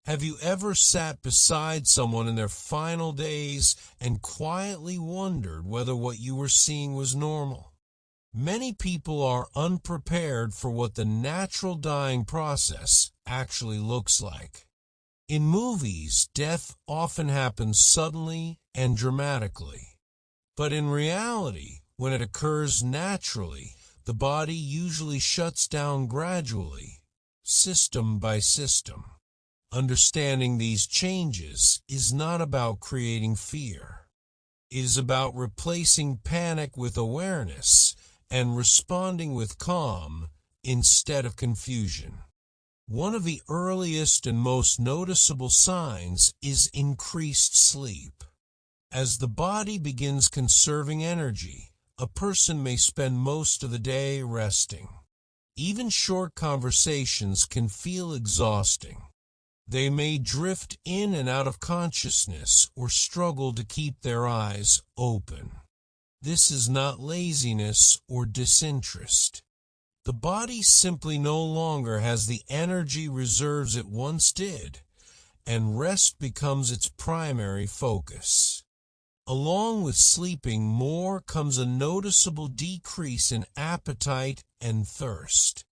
Have you ever sat beside someone in their final days and quietly wondered whether what you were seeing was normal? Many people are unprepared for what the natural dying process actually looks like. In movies, death often happens suddenly and dramatically. But in reality, when it occurs naturally, the body usually shuts down gradually, system by system. Understanding these changes is not about creating fear. It is about replacing panic with awareness and responding with calm instead of confusion. One of the earliest and most noticeable signs is increased sleep. As the body begins conserving energy, a person may spend most of the day resting. Even short conversations can feel exhausting. They may drift in and out of consciousness or struggle to keep their eyes open. This is not laziness or disinterest. The body simply no longer has the energy reserves it once did, and rest becomes its primary focus. Along with sleeping more comes a noticeable decrease in appetite and thirst.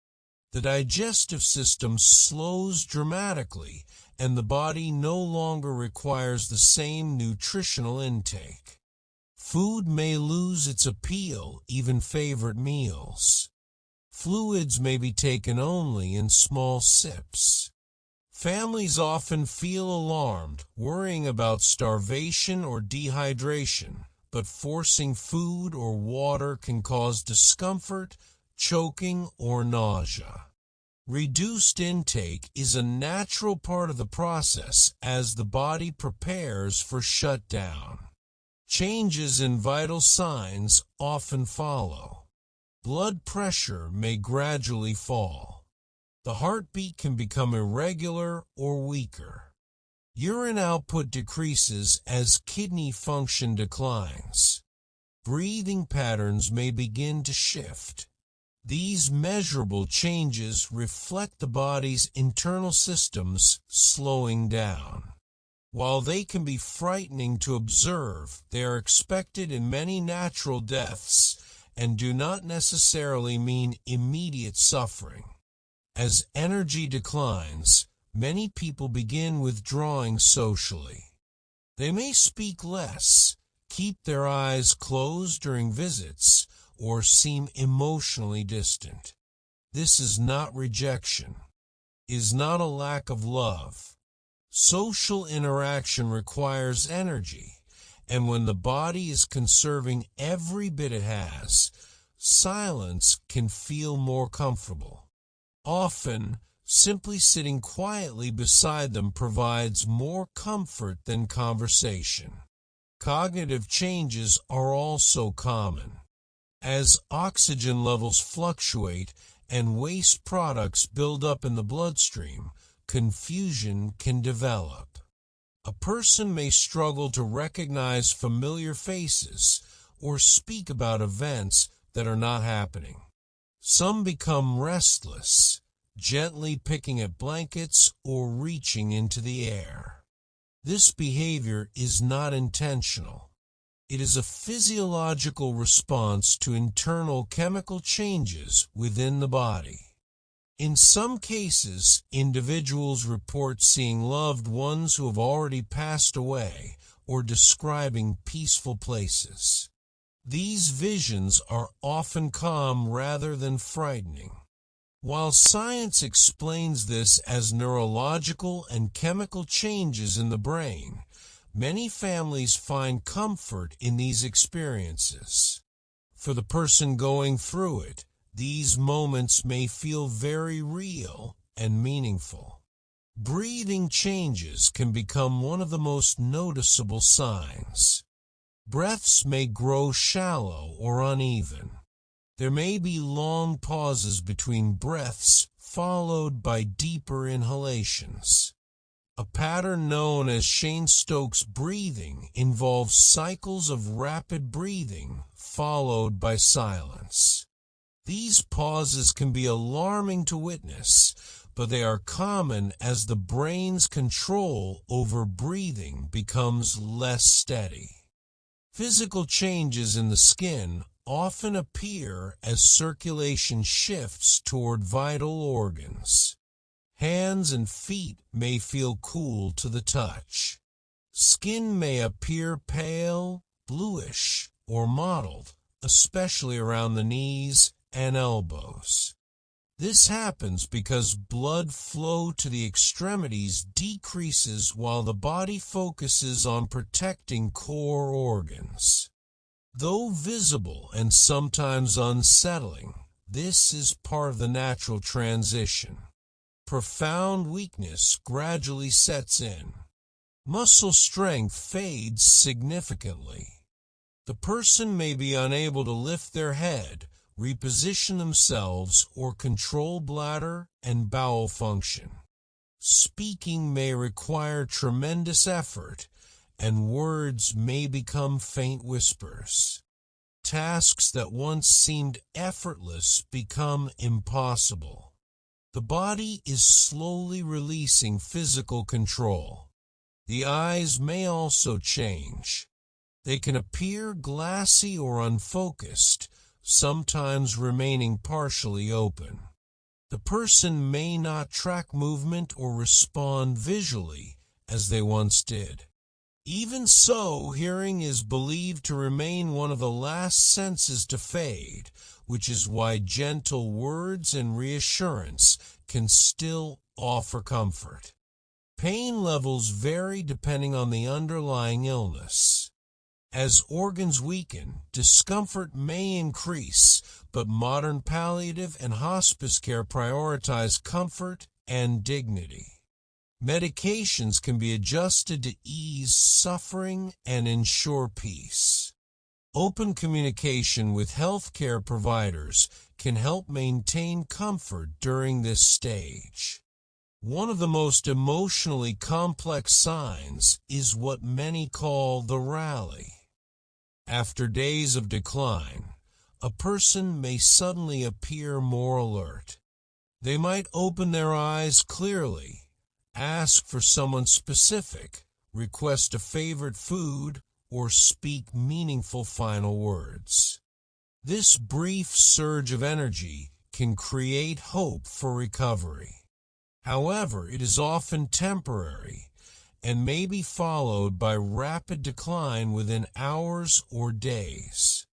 The digestive system slows dramatically, and the body no longer requires the same nutritional intake. Food may lose its appeal, even favorite meals. Fluids may be taken only in small sips. Families often feel alarmed, worrying about starvation or dehydration, but forcing food or water can cause discomfort, choking, or nausea. Reduced intake is a natural part of the process as the body prepares for shutdown. Changes in vital signs often follow. Blood pressure may gradually fall. The heartbeat can become irregular or weaker. Urine output decreases as kidney function declines. Breathing patterns may begin to shift. These measurable changes reflect the body's internal systems slowing down. While they can be frightening to observe, they are expected in many natural deaths and do not necessarily mean immediate suffering. As energy declines, many people begin withdrawing socially. They may speak less, keep their eyes closed during visits, or seem emotionally distant. This is not rejection. It is not a lack of love. Social interaction requires energy, and when the body is conserving every bit it has, silence can feel more comfortable. Often, simply sitting quietly beside them provides more comfort than conversation. Cognitive changes are also common. As oxygen levels fluctuate and waste products build up in the bloodstream, confusion can develop. A person may struggle to recognize familiar faces or speak about events that are not happening. Some become restless, gently picking at blankets or reaching into the air. This behavior is not intentional. It is a physiological response to internal chemical changes within the body. In some cases, individuals report seeing loved ones who have already passed away or describing peaceful places. These visions are often calm rather than frightening. While science explains this as neurological and chemical changes in the brain, many families find comfort in these experiences. For the person going through it, these moments may feel very real and meaningful. Breathing changes can become one of the most noticeable signs. Breaths may grow shallow or uneven. There may be long pauses between breaths, followed by deeper inhalations. A pattern known as Cheyne-Stokes breathing involves cycles of rapid breathing, followed by silence. These pauses can be alarming to witness, but they are common as the brain's control over breathing becomes less steady. Physical changes in the skin often appear as circulation shifts toward vital organs. Hands and feet may feel cool to the touch. Skin may appear pale, bluish, or mottled, especially around the knees and elbows. This happens because blood flow to the extremities decreases while the body focuses on protecting core organs. Though visible and sometimes unsettling, this is part of the natural transition. Profound weakness gradually sets in. Muscle strength fades significantly. The person may be unable to lift their head, reposition themselves, or control bladder and bowel function. Speaking may require tremendous effort, and words may become faint whispers. Tasks that once seemed effortless become impossible. The body is slowly releasing physical control. The eyes may also change. They can appear glassy or unfocused, sometimes remaining partially open. The person may not track movement or respond visually as they once did. Even so, hearing is believed to remain one of the last senses to fade, which is why gentle words and reassurance can still offer comfort. Pain levels vary depending on the underlying illness. As organs weaken, discomfort may increase, but modern palliative and hospice care prioritize comfort and dignity. Medications can be adjusted to ease suffering and ensure peace. Open communication with healthcare providers can help maintain comfort during this stage. One of the most emotionally complex signs is what many call the rally. After days of decline, a person may suddenly appear more alert. They might open their eyes clearly, ask for someone specific, request a favorite food, or speak meaningful final words. This brief surge of energy can create hope for recovery. However, it is often temporary and may be followed by rapid decline within hours or days.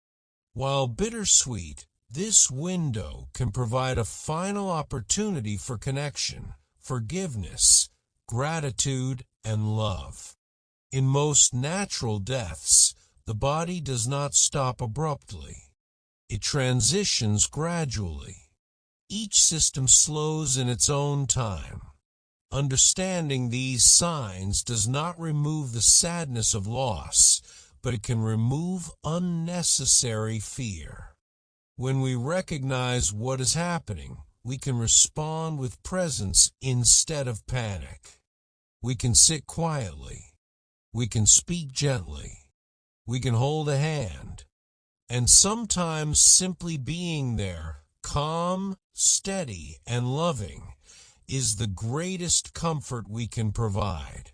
While bittersweet, this window can provide a final opportunity for connection, forgiveness, gratitude, and love. In most natural deaths, the body does not stop abruptly. It transitions gradually. Each system slows in its own time. Understanding these signs does not remove the sadness of loss, but it can remove unnecessary fear. When we recognize what is happening, we can respond with presence instead of panic. We can sit quietly. We can speak gently. We can hold a hand. And sometimes simply being there, calm, steady, and loving, is the greatest comfort we can provide.